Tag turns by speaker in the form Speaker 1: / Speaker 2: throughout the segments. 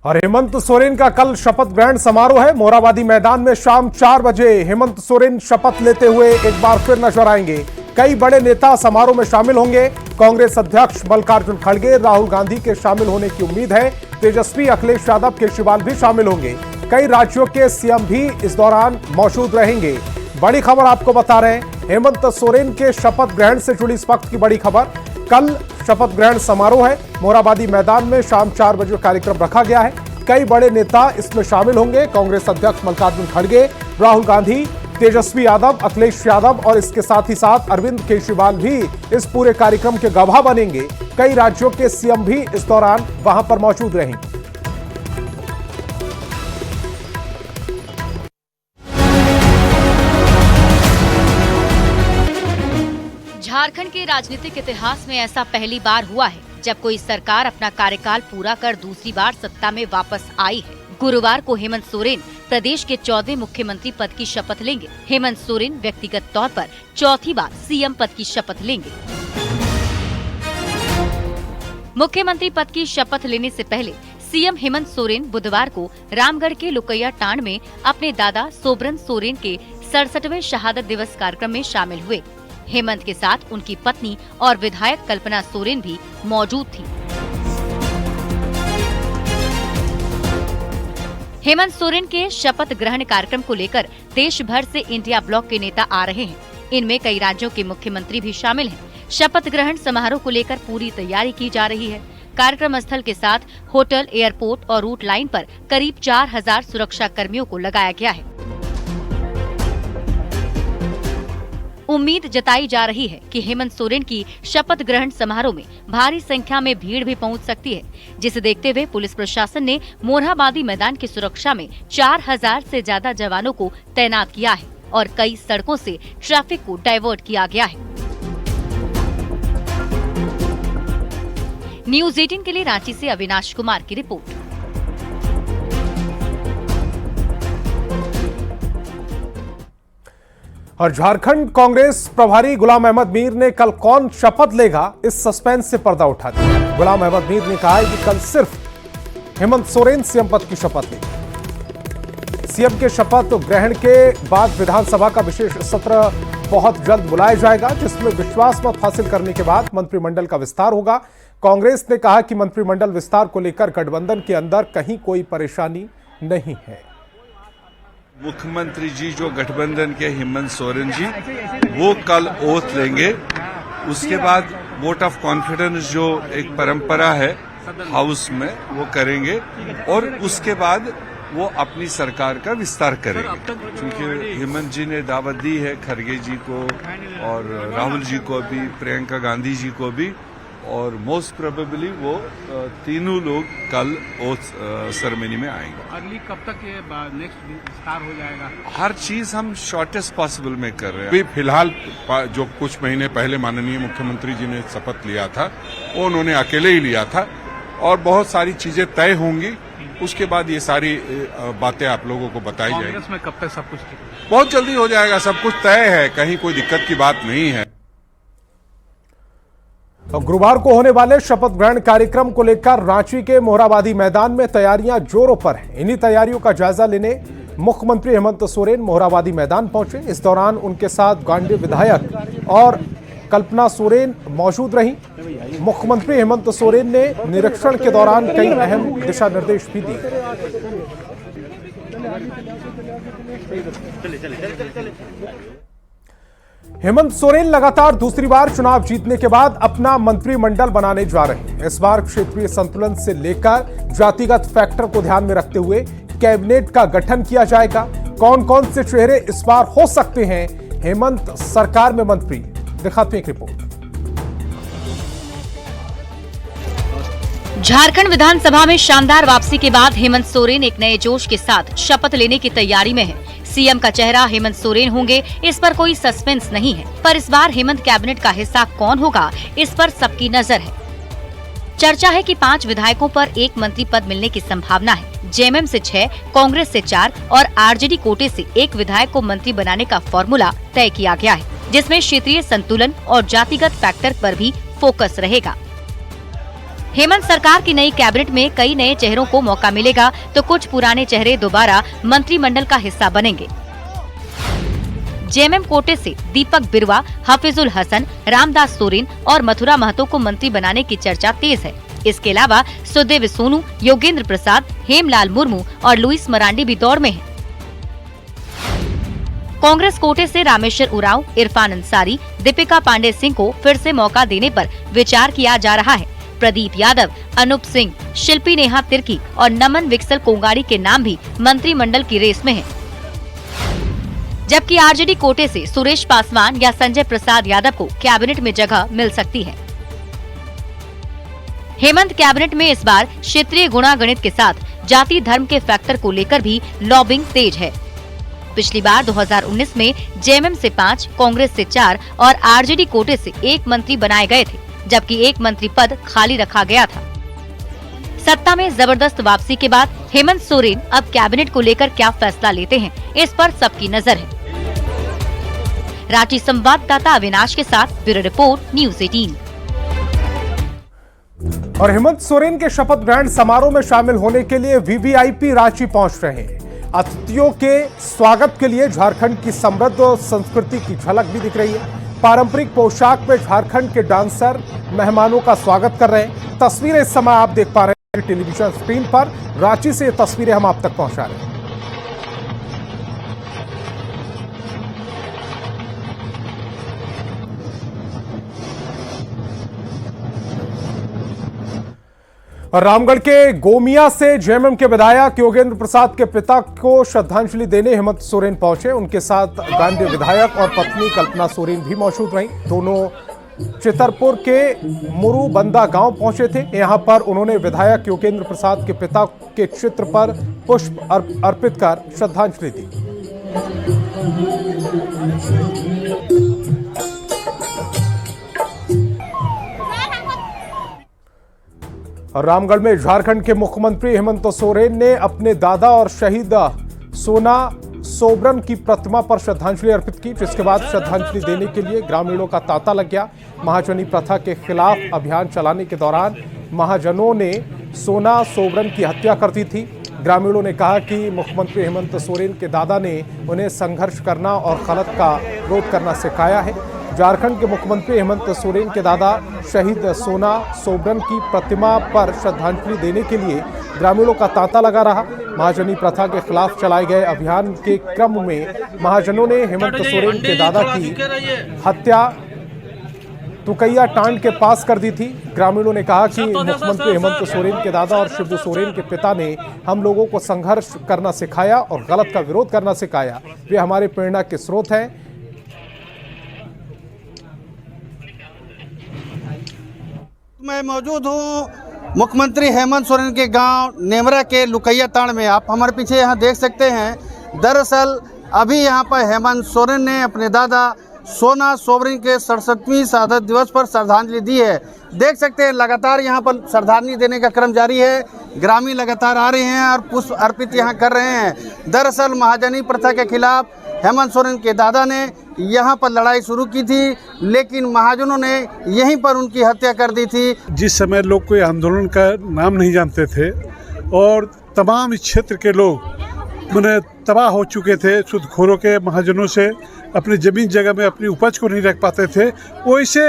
Speaker 1: और हेमंत सोरेन का कल शपथ ग्रहण समारोह है। मोरहाबादी मैदान में शाम 4 बजे हेमंत सोरेन शपथ लेते हुए एक बार फिर नजर आएंगे। कई बड़े नेता समारोह में शामिल होंगे। कांग्रेस अध्यक्ष मल्लिकार्जुन खड़गे, राहुल गांधी के शामिल होने की उम्मीद है। तेजस्वी, अखिलेश यादव, केजरीवाल भी शामिल होंगे। कई राज्यों के सीएम भी इस दौरान मौजूद रहेंगे। बड़ी खबर आपको बता रहे हैं, हेमंत सोरेन के शपथ ग्रहण से जुड़ी इस वक्त की बड़ी खबर। कल शपथ ग्रहण समारोह है। मोरहाबादी मैदान में शाम 4 बजे कार्यक्रम रखा गया है। कई बड़े नेता इसमें शामिल होंगे। कांग्रेस अध्यक्ष मल्लिकार्जुन खड़गे, राहुल गांधी, तेजस्वी यादव, अखिलेश यादव और इसके साथ ही साथ अरविंद केजरीवाल भी इस पूरे कार्यक्रम के गवाह बनेंगे। कई राज्यों के सीएम भी इस दौरान वहां पर मौजूद रहेंगे।
Speaker 2: झारखंड के राजनीतिक इतिहास में ऐसा पहली बार हुआ है जब कोई सरकार अपना कार्यकाल पूरा कर दूसरी बार सत्ता में वापस आई है। गुरुवार को हेमंत सोरेन प्रदेश के 14वें मुख्यमंत्री पद की शपथ लेंगे। हेमंत सोरेन व्यक्तिगत तौर पर चौथी बार सीएम पद की शपथ लेंगे। मुख्यमंत्री पद की शपथ लेने से पहले सीएम हेमंत सोरेन बुधवार को रामगढ़ के लुकैया टांड में अपने दादा सोबरन सोरेन के 67वें शहादत दिवस कार्यक्रम में शामिल हुए। हेमंत के साथ उनकी पत्नी और विधायक कल्पना सोरेन भी मौजूद थी। हेमंत सोरेन के शपथ ग्रहण कार्यक्रम को लेकर देश भर से इंडिया ब्लॉक के नेता आ रहे हैं। इनमें कई राज्यों के मुख्यमंत्री भी शामिल हैं। शपथ ग्रहण समारोह को लेकर पूरी तैयारी की जा रही है। कार्यक्रम स्थल के साथ होटल, एयरपोर्ट और रूट लाइन पर करीब 4000 सुरक्षा कर्मियों को लगाया गया है। उम्मीद जताई जा रही है कि हेमंत सोरेन की शपथ ग्रहण समारोह में भारी संख्या में भीड़ भी पहुंच सकती है, जिसे देखते हुए पुलिस प्रशासन ने मोरहाबादी मैदान की सुरक्षा में 4000 से ज्यादा जवानों को तैनात किया है और कई सड़कों से ट्रैफिक को डाइवर्ट किया गया है। न्यूज़ 18 के लिए रांची से अविनाश कुमार की रिपोर्ट।
Speaker 1: और झारखंड कांग्रेस प्रभारी गुलाम अहमद मीर ने कल कौन शपथ लेगा, इस सस्पेंस से पर्दा उठा दिया। गुलाम अहमद मीर ने कहा है कि कल सिर्फ हेमंत सोरेन सीएम पद की शपथ लेंगे। सीएम के शपथ ग्रहण के बाद विधानसभा का विशेष सत्र बहुत जल्द बुलाया जाएगा, जिसमें विश्वास मत हासिल करने के बाद मंत्रिमंडल का विस्तार होगा। कांग्रेस ने कहा कि मंत्रिमंडल विस्तार को लेकर गठबंधन के अंदर कहीं कोई परेशानी नहीं है।
Speaker 3: मुख्यमंत्री जी जो गठबंधन के हेमंत सोरेन जी, वो कल ओथ लेंगे। उसके बाद वोट ऑफ कॉन्फिडेंस जो एक परंपरा है हाउस में, वो करेंगे और उसके बाद वो अपनी सरकार का विस्तार करेंगे। क्योंकि हेमंत जी ने दावत दी है खड़गे जी को और राहुल जी को भी, प्रियंका गांधी जी को भी, और मोस्ट प्रोबेबली वो तीनों लोग कल ओथ सेरेमनी में आएंगे।
Speaker 4: अगली कब तक ये नेक्स्ट विस्तार हो जाएगा?
Speaker 3: हर चीज हम शॉर्टेस्ट पॉसिबल में कर रहे हैं।
Speaker 5: अभी फिलहाल जो कुछ महीने पहले माननीय मुख्यमंत्री जी ने शपथ लिया था, वो उन्होंने अकेले ही लिया था और बहुत सारी चीजें तय होंगी। उसके बाद ये सारी बातें आप लोगों को बताई जाएगी।
Speaker 4: कांग्रेस में कब तक सब कुछ
Speaker 5: बहुत जल्दी हो जाएगा, सब कुछ तय है, कहीं कोई दिक्कत की बात नहीं है।
Speaker 1: तो गुरुवार को होने वाले शपथ ग्रहण कार्यक्रम को लेकर रांची के मोरहाबादी मैदान में तैयारियां जोरों पर हैं। इन्हीं तैयारियों का जायजा लेने मुख्यमंत्री हेमंत सोरेन मोरहाबादी मैदान पहुंचे। इस दौरान उनके साथ गांधी विधायक और कल्पना सोरेन मौजूद रहीं। मुख्यमंत्री हेमंत सोरेन ने निरीक्षण के दौरान कई अहम दिशा निर्देश भी दिए। हेमंत सोरेन लगातार दूसरी बार चुनाव जीतने के बाद अपना मंत्रिमंडल बनाने जा रहे हैं। इस बार क्षेत्रीय संतुलन से लेकर जातिगत फैक्टर को ध्यान में rखते हुए कैबिनेट का गठन किया जाएगा। कौन कौन से चेहरे इस बार हो सकते हैं हेमंत सरकार में मंत्री, दिखाते हैं एक रिपोर्ट।
Speaker 2: झारखंड विधानसभा में शानदार वापसी के बाद हेमंत सोरेन एक नए जोश के साथ शपथ लेने की तैयारी में है। सीएम का चेहरा हेमंत सोरेन होंगे, इस पर कोई सस्पेंस नहीं है, पर इस बार हेमंत कैबिनेट का हिस्सा कौन होगा, इस पर सबकी नजर है। चर्चा है कि 5 विधायकों पर 1 मंत्री पद मिलने की संभावना है। जेएमएम से 6, कांग्रेस से 4 और आरजेडी कोटे से 1 विधायक को मंत्री बनाने का फॉर्मूला तय किया गया है, जिसमें क्षेत्रीय संतुलन और जातिगत फैक्टर पर भी फोकस रहेगा। हेमंत सरकार की नई कैबिनेट में कई नए चेहरों को मौका मिलेगा तो कुछ पुराने चेहरे दोबारा मंत्रिमंडल का हिस्सा बनेंगे। जेएमएम कोटे से दीपक बिरुवा, हफीजुल हसन, रामदास सोरेन और मथुरा महतो को मंत्री बनाने की चर्चा तेज है। इसके अलावा सुदेव सोनू, योगेंद्र प्रसाद, हेमलाल मुर्मू और लुइस मरांडी भी दौड़ में हैं। कांग्रेस कोटे से रामेश्वर उरांव, इरफान अंसारी, दीपिका पांडे सिंह को फिर से मौका देने पर विचार किया जा रहा है। प्रदीप यादव, अनूप सिंह, शिल्पी नेहा तिर्की और नमन विक्सल कोंगाड़ी के नाम भी मंत्रिमंडल की रेस में हैं। जबकि आरजेडी कोटे से सुरेश पासवान या संजय प्रसाद यादव को कैबिनेट में जगह मिल सकती है। हेमंत कैबिनेट में इस बार क्षेत्रीय गुणागणित के साथ जाति धर्म के फैक्टर को लेकर भी लॉबिंग तेज है। पिछली बार 2019 में जेएमएम से 5, कांग्रेस से 4 और आरजेडी कोटे से 1 मंत्री बनाए गए थे, जबकि 1 मंत्री पद खाली रखा गया था। सत्ता में जबरदस्त वापसी के बाद हेमंत सोरेन अब कैबिनेट को लेकर क्या फैसला लेते हैं, इस पर सबकी नजर है। रांची संवाददाता अविनाश के साथ ब्यूरो रिपोर्ट, न्यूज़ 18।
Speaker 1: और हेमंत सोरेन के शपथ ग्रहण समारोह में शामिल होने के लिए वीवीआईपी रांची पहुंच रहे हैं। अतिथियों के स्वागत के लिए झारखंड की समृद्ध संस्कृति की झलक भी दिख रही है। पारंपरिक पोशाक में झारखंड के डांसर मेहमानों का स्वागत कर रहे हैं। तस्वीरें इस समय आप देख पा रहे हैं टेलीविजन स्क्रीन पर। रांची से ये तस्वीरें हम आप तक पहुंचा रहे हैं। और रामगढ़ के गोमिया से जेएमएम के विधायक योगेंद्र प्रसाद के पिता को श्रद्धांजलि देने हेमंत सोरेन पहुंचे। उनके साथ गांधी विधायक और पत्नी कल्पना सोरेन भी मौजूद रहीं। दोनों चितरपुर के मुरुबंदा गांव पहुंचे थे। यहां पर उन्होंने विधायक योगेंद्र प्रसाद के पिता के चित्र पर पुष्प अर्पित कर श्रद्धांजलि दी। और रामगढ़ में झारखंड के मुख्यमंत्री हेमंत सोरेन ने अपने दादा और शहीद सोना सोबरन की प्रतिमा पर श्रद्धांजलि अर्पित की, जिसके बाद श्रद्धांजलि देने के लिए ग्रामीणों का तांता लग गया। महाजनी प्रथा के खिलाफ अभियान चलाने के दौरान महाजनों ने सोना सोबरन की हत्या कर दी थी। ग्रामीणों ने कहा कि मुख्यमंत्री हेमंत सोरेन के दादा ने उन्हें संघर्ष करना और गलत का विरोध करना सिखाया है। झारखंड के मुख्यमंत्री हेमंत सोरेन के दादा शहीद सोना सोबरन की प्रतिमा पर श्रद्धांजलि देने के लिए ग्रामीणों का तांता लगा रहा। महाजनी प्रथा के खिलाफ चलाए गए अभियान के क्रम में महाजनों ने हेमंत सोरेन के दादा की हत्या तुकैया टांड के पास कर दी थी। ग्रामीणों ने कहा कि मुख्यमंत्री हेमंत सोरेन के दादा और शिबू सोरेन के पिता ने हम लोगों को संघर्ष करना सिखाया और गलत का विरोध करना सिखाया। वे हमारे प्रेरणा के स्रोत हैं।
Speaker 6: मैं मौजूद हूँ मुख्यमंत्री हेमंत सोरेन के गांव नेमरा के लुकैया ताड़ में। आप हमारे पीछे यहाँ देख सकते हैं। दरअसल अभी यहाँ पर हेमंत सोरेन ने अपने दादा सोना सोबरन के 67वीं शहादत दिवस पर श्रद्धांजलि दी है। देख सकते हैं लगातार यहाँ पर श्रद्धांजलि देने का क्रम जारी है। ग्रामीण लगातार आ रहे हैं और पुष्प अर्पित यहाँ कर रहे हैं। दरअसल महाजनी प्रथा के खिलाफ हेमंत सोरेन के दादा ने यहाँ पर लड़ाई शुरू की थी, लेकिन महाजनों ने यहीं पर उनकी हत्या कर दी थी।
Speaker 7: जिस समय लोग कोई आंदोलन का नाम नहीं जानते थे और तमाम इस क्षेत्र के लोग मैंने तबाह हो चुके थे, सूदखोरों के महाजनों से अपनी जमीन जगह में अपनी उपज को नहीं रख पाते थे, वैसे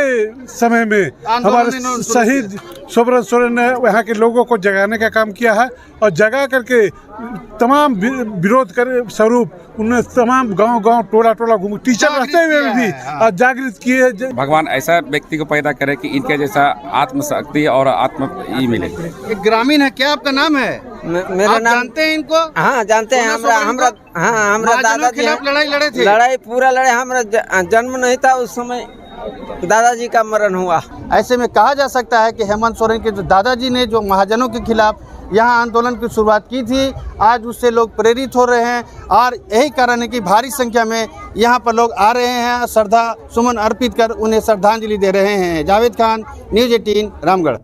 Speaker 7: समय में हमारे शहीद सोबरन सोरेन ने वहाँ के लोगों को जगाने का काम किया है और जगा करके तमाम विरोध कर स्वरूप उन्होंने तमाम गांव टोला घूम टीचर रहते हुए भी जागृत किए।
Speaker 8: भगवान ऐसा व्यक्ति को पैदा करे कि इनके जैसा आत्मशक्ति और आत्म मिले।
Speaker 6: एक ग्रामीण है, क्या आपका नाम है?
Speaker 9: मेरा नाम जानते
Speaker 6: हैं इनको?
Speaker 9: हाँ जानते हैं। हमरा दादाजी
Speaker 6: लड़ाई लड़े थे।
Speaker 9: लड़ाई पूरा लड़े। हमारा जन्म नहीं था उस समय, दादाजी का मरण हुआ।
Speaker 6: ऐसे में कहा जा सकता है कि हेमंत सोरेन के जो दादाजी ने जो महाजनों के खिलाफ यहाँ आंदोलन की शुरुआत की थी, आज उससे लोग प्रेरित हो रहे हैं और यही कारण है कि भारी संख्या में यहाँ पर लोग आ रहे हैं, श्रद्धा सुमन अर्पित कर उन्हें श्रद्धांजलि दे रहे हैं। जावेद खान, न्यूज़ 18, रामगढ़।